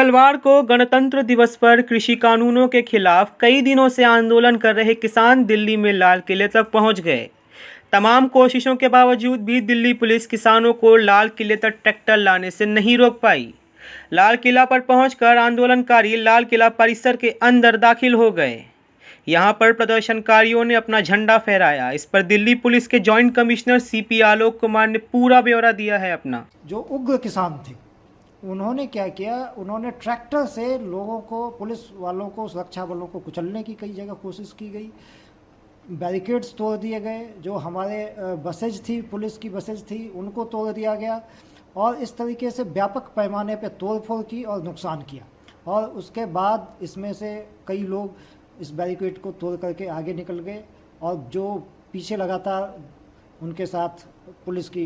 मंगलवार को गणतंत्र दिवस पर कृषि कानूनों के खिलाफ कई दिनों से आंदोलन कर रहे किसान दिल्ली में लाल किले तक पहुंच गए। तमाम कोशिशों के बावजूद भी दिल्ली पुलिस किसानों को लाल किले तक ट्रैक्टर लाने से नहीं रोक पाई। लाल किला पर पहुंचकर आंदोलनकारी लाल किला परिसर के अंदर दाखिल हो गए। यहां पर प्रदर्शनकारियों ने अपना झंडा फहराया। इस पर दिल्ली पुलिस के joint commissioner CP Alok Kumar ने पूरा ब्यौरा दिया है अपना। जो उग्र किसान थे उन्होंने क्या किया, उन्होंने ट्रैक्टर से लोगों को, पुलिस वालों को, सुरक्षा बलों को कुचलने की कई जगह कोशिश की गई। बैरिकेड्स तोड़ दिए गए, जो हमारे बसेज थी, पुलिस की बसेज थी, उनको तोड़ दिया गया और इस तरीके से व्यापक पैमाने पे तोड़फोड़ की और नुकसान किया। और उसके बाद इसमें से कई लोग इस बैरिकेड को तोड़ करके आगे निकल गए और जो पीछे लगातार उनके साथ पुलिस की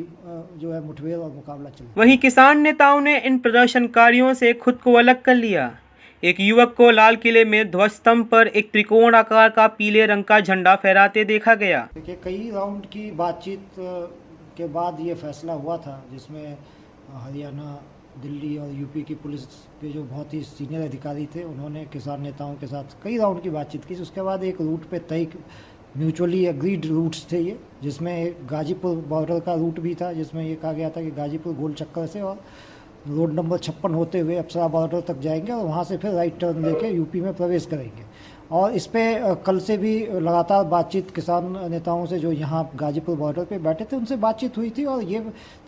जो है मुठभेड़ और मुकाबला चल। वहीं किसान नेताओं ने इन प्रदर्शनकारियों से खुद को अलग कर लिया। एक युवक को लाल किले में ध्वज स्तंभ पर एक त्रिकोण आकार का पीले रंग का झंडा फहराते देखा गया। देखिए, कई राउंड की बातचीत के बाद ये फैसला हुआ था, जिसमें हरियाणा, दिल्ली और यूपी की पुलिस के जो बहुत ही सीनियर अधिकारी थे, उन्होंने किसान नेताओं के साथ कई राउंड की बातचीत की। उसके बाद एक रूट पे तय, म्यूचुअली एग्रीड रूट्स थे ये, जिसमें एक गाजीपुर बॉर्डर का रूट भी था, जिसमें ये कहा गया था कि गाजीपुर गोल चक्कर से और रोड नंबर 56 होते हुए अप्सरा बॉर्डर तक जाएंगे और वहाँ से फिर राइट टर्न लेके यूपी में प्रवेश करेंगे। और इस पे कल से भी लगातार बातचीत किसान नेताओं से जो यहाँ गाजीपुर बॉर्डर पे बैठे थे उनसे बातचीत हुई थी और ये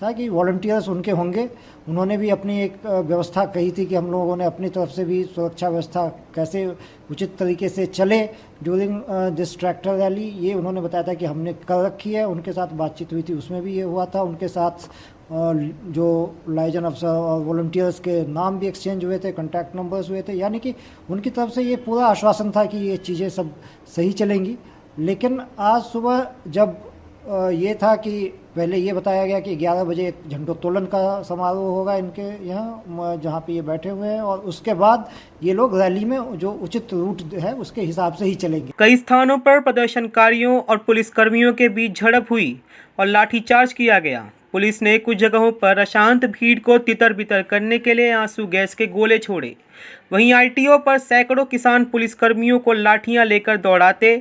था कि वॉलंटियर्स उनके होंगे। उन्होंने भी अपनी एक व्यवस्था कही थी कि हम लोगों ने अपनी तरफ से भी सुरक्षा व्यवस्था कैसे उचित तरीके से चले ड्यूरिंग दिस ट्रैक्टर रैली, ये उन्होंने बताया था कि हमने कर रखी है। उनके साथ बातचीत हुई थी, उसमें भी ये हुआ था। उनके साथ जो लाइजन अफसर और वॉलंटियर्स के नाम भी एक्सचेंज हुए थे, कॉन्टैक्ट नंबर्स हुए थे, यानी कि उनकी तरफ से ये पूरा आश्वासन था कि ये चीज़ें सब सही चलेंगी। लेकिन आज सुबह जब ये था कि पहले ये बताया गया कि 11 बजे एक झंडोत्तोलन का समारोह होगा इनके यहाँ, जहाँ पे ये बैठे हुए हैं, और उसके बाद ये लोग रैली में जो उचित रूट है उसके हिसाब से ही चलेंगे। कई स्थानों पर प्रदर्शनकारियों और पुलिसकर्मियों के बीच झड़प हुई और लाठीचार्ज किया गया। पुलिस ने कुछ जगहों पर अशांत भीड़ को तितर बितर करने के लिए आंसू गैस के गोले छोड़े। वहीं आईटीओ पर सैकड़ों किसान पुलिसकर्मियों को लाठियां लेकर दौड़ाते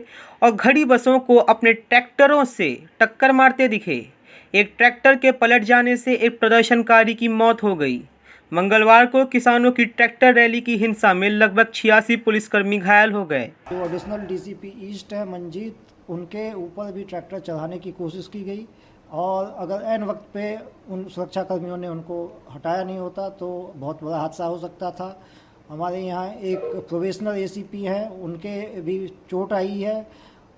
और घड़ी बसों को अपने ट्रैक्टरों से टक्कर मारते दिखे। एक ट्रैक्टर के पलट जाने से एक प्रदर्शनकारी की मौत हो गई। मंगलवार को किसानों की ट्रैक्टर रैली की हिंसा में लगभग 86 पुलिसकर्मी घायल हो गए। जो एडिशनल डीसीपी ईस्ट है मंजीत, उनके ऊपर भी ट्रैक्टर चढ़ाने की कोशिश की गई और अगर ऐन वक्त पे उन सुरक्षा कर्मियों ने उनको हटाया नहीं होता तो बहुत बड़ा हादसा हो सकता था। हमारे यहाँ एक प्रोबेशनल एसीपी हैं, उनके भी चोट आई है।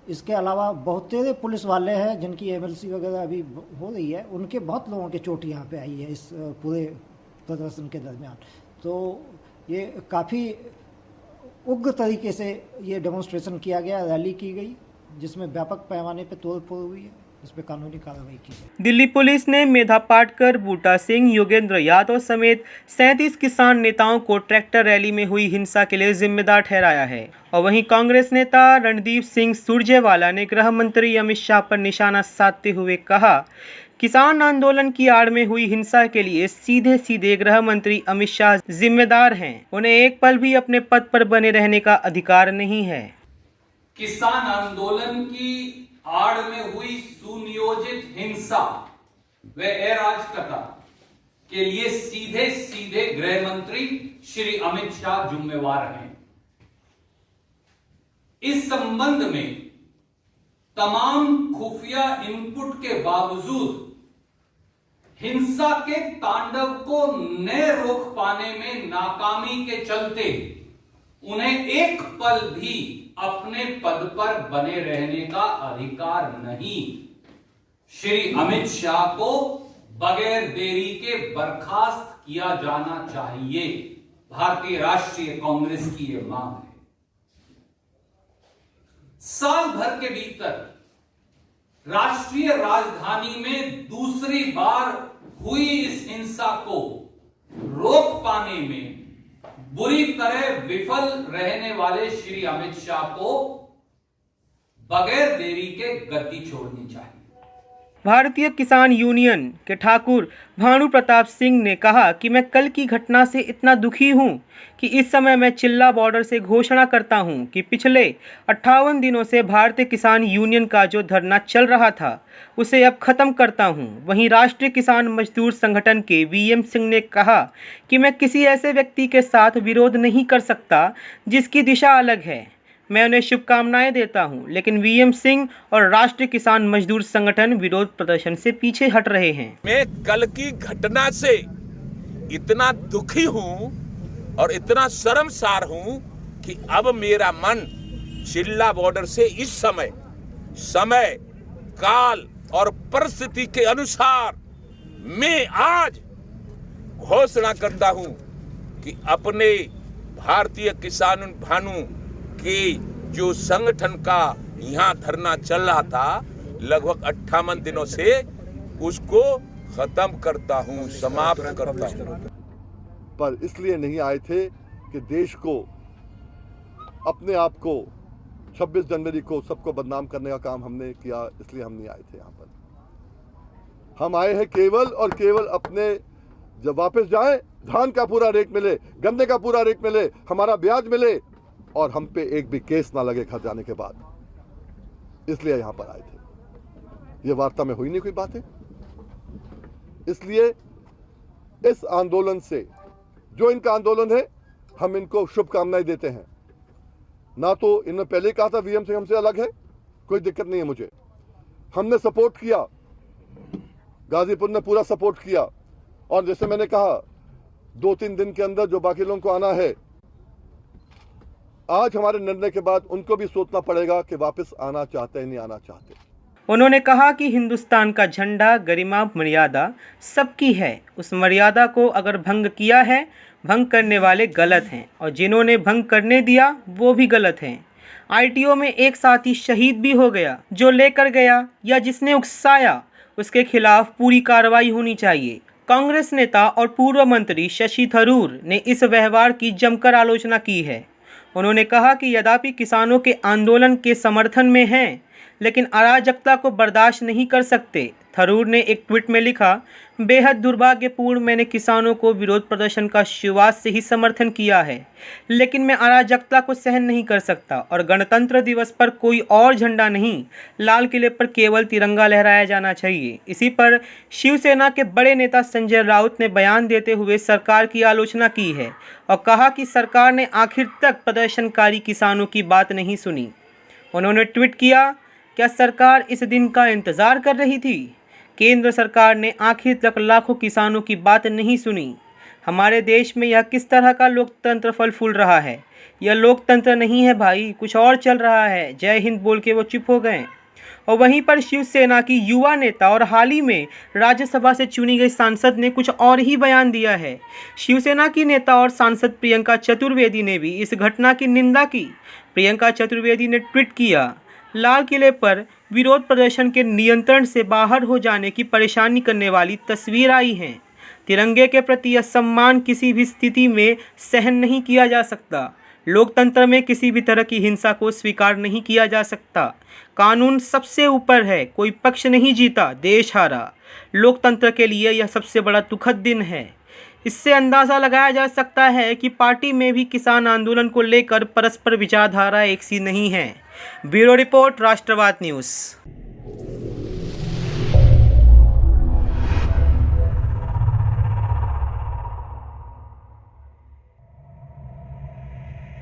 इसके अलावा बहुत तेरे पुलिस वाले हैं जिनकी एमएलसी वगैरह अभी हो रही है, उनके बहुत लोगों की चोट यहाँ पे आई है इस पूरे प्रदर्शन के दरमियान। तो ये काफ़ी उग्र तरीके से ये डेमोन्स्ट्रेशन किया गया, रैली की गई, जिसमें व्यापक पैमाने पर तोड़फोड़ हुई है, इस पर कानूनी कार्रवाई की है। दिल्ली पुलिस ने मेधा पाटकर, बूटा सिंह, योगेंद्र यादव समेत 37 किसान नेताओं को ट्रैक्टर रैली में हुई हिंसा के लिए जिम्मेदार ठहराया है। और वहीं कांग्रेस नेता रणदीप सिंह सुरजेवाला ने गृह मंत्री अमित शाह पर निशाना साधते हुए कहा, किसान आंदोलन की आड़ में हुई हिंसा के लिए सीधे सीधे गृह मंत्री अमित शाह जिम्मेदार हैं। उन्हें एक पल भी अपने पद पर बने रहने का अधिकार नहीं है। किसान आंदोलन की आड़ में हुई सुनियोजित हिंसा व अराजकता के लिए सीधे सीधे गृह मंत्री श्री अमित शाह जिम्मेवार हैं। इस संबंध में तमाम खुफिया इनपुट के बावजूद हिंसा के तांडव को न रोक पाने में नाकामी के चलते उन्हें एक पल भी अपने पद पर बने रहने का अधिकार नहीं। श्री अमित शाह को बगैर देरी के बर्खास्त किया जाना चाहिए। भारतीय राष्ट्रीय कांग्रेस की यह मांग है। साल भर के भीतर राष्ट्रीय राजधानी में दूसरी बार हुई इस हिंसा को रोक पाने में बुरी तरह विफल रहने वाले श्री अमित शाह को बगैर देरी के गद्दी छोड़नी चाहिए। भारतीय किसान यूनियन के ठाकुर भानु प्रताप सिंह ने कहा कि मैं कल की घटना से इतना दुखी हूं कि इस समय मैं चिल्ला बॉर्डर से घोषणा करता हूं कि पिछले 58 दिनों से भारतीय किसान यूनियन का जो धरना चल रहा था उसे अब खत्म करता हूं। वहीं राष्ट्रीय किसान मजदूर संगठन के वीएम सिंह ने कहा कि मैं किसी ऐसे व्यक्ति के साथ विरोध नहीं कर सकता जिसकी दिशा अलग है। मैं उन्हें शुभकामनाएं देता हूं, लेकिन वीएम सिंह और राष्ट्रीय किसान मजदूर संगठन विरोध प्रदर्शन से पीछे हट रहे हैं। मैं कल की घटना से इतना दुखी हूं और इतना शर्मसार हूं कि अब मेरा मन चिल्ला बॉर्डर से इस समय काल और परिस्थिति के अनुसार मैं आज घोषणा करता हूं कि अपने भारतीय किसान भानु के जो संगठन का यहाँ धरना चल रहा था लगभग 58 दिनों से उसको खत्म करता हूँ, समाप्त करता हूँ। पर इसलिए नहीं आए थे कि देश को अपने आप को 26 जनवरी को सबको बदनाम करने का काम हमने किया, इसलिए हम नहीं आए थे यहाँ पर। हम आए हैं केवल और केवल अपने जब वापस जाएं धान का पूरा रेट मिले, गन्ने का पूरा रेट मिले, हमारा ब्याज मिले और हम पे एक भी केस ना लगे घर जाने के बाद, इसलिए यहां पर आए थे। ये वार्ता में हुई नहीं कोई बातें। इसलिए इस आंदोलन से जो इनका आंदोलन है हम इनको शुभकामनाएं देते हैं। ना तो इन्होंने पहले कहा था वीएम से हमसे अलग है, कोई दिक्कत नहीं है मुझे। हमने सपोर्ट किया, गाजीपुर ने पूरा सपोर्ट किया और जैसे मैंने कहा 2-3 दिन के अंदर जो बाकी लोगों को आना है, आज हमारे निर्णय के बाद उनको भी सोचना पड़ेगा कि वापस आना चाहते हैं नहीं आना चाहते। उन्होंने कहा कि हिंदुस्तान का झंडा, गरिमा, मर्यादा सबकी है। उस मर्यादा को अगर भंग किया है, भंग करने वाले गलत हैं और जिन्होंने भंग करने दिया वो भी गलत हैं। आईटीओ में एक साथी शहीद भी हो गया, जो लेकर गया या जिसने उकसाया उसके खिलाफ पूरी कार्रवाई होनी चाहिए। कांग्रेस नेता और पूर्व मंत्री शशि थरूर ने इस व्यवहार की जमकर आलोचना की है। उन्होंने कहा कि यद्यपि किसानों के आंदोलन के समर्थन में हैं, लेकिन अराजकता को बर्दाश्त नहीं कर सकते। थरूर ने एक ट्वीट में लिखा, बेहद दुर्भाग्यपूर्ण, मैंने किसानों को विरोध प्रदर्शन का शुरुआत से ही समर्थन किया है, लेकिन मैं अराजकता को सहन नहीं कर सकता और गणतंत्र दिवस पर कोई और झंडा नहीं, लाल किले पर केवल तिरंगा लहराया जाना चाहिए। इसी पर शिवसेना के बड़े नेता संजय राउत ने बयान देते हुए सरकार की आलोचना की है और कहा कि सरकार ने आखिर तक प्रदर्शनकारी किसानों की बात नहीं सुनी। उन्होंने ट्वीट किया, क्या सरकार इस दिन का इंतज़ार कर रही थी? केंद्र सरकार ने आखिर तक लाखों किसानों की बात नहीं सुनी। हमारे देश में यह किस तरह का लोकतंत्र फल फूल रहा है? यह लोकतंत्र नहीं है भाई, कुछ और चल रहा है। जय हिंद बोल के वो चुप हो गए। और वहीं पर शिवसेना की युवा नेता और हाल ही में राज्यसभा से चुनी गई सांसद ने कुछ और ही बयान दिया है। शिवसेना की नेता और सांसद प्रियंका चतुर्वेदी ने भी इस घटना की निंदा की। प्रियंका चतुर्वेदी ने ट्वीट किया, लाल किले पर विरोध प्रदर्शन के नियंत्रण से बाहर हो जाने की परेशानी करने वाली तस्वीर आई हैं। तिरंगे के प्रति असम्मान किसी भी स्थिति में सहन नहीं किया जा सकता। लोकतंत्र में किसी भी तरह की हिंसा को स्वीकार नहीं किया जा सकता। कानून सबसे ऊपर है, कोई पक्ष नहीं जीता, देश हारा। लोकतंत्र के लिए यह सबसे बड़ा दुखद दिन है। इससे अंदाज़ा लगाया जा सकता है कि पार्टी में भी किसान आंदोलन को लेकर परस्पर विचारधारा एक सी नहीं है। ब्यूरो रिपोर्ट, राष्ट्रवाद न्यूज़।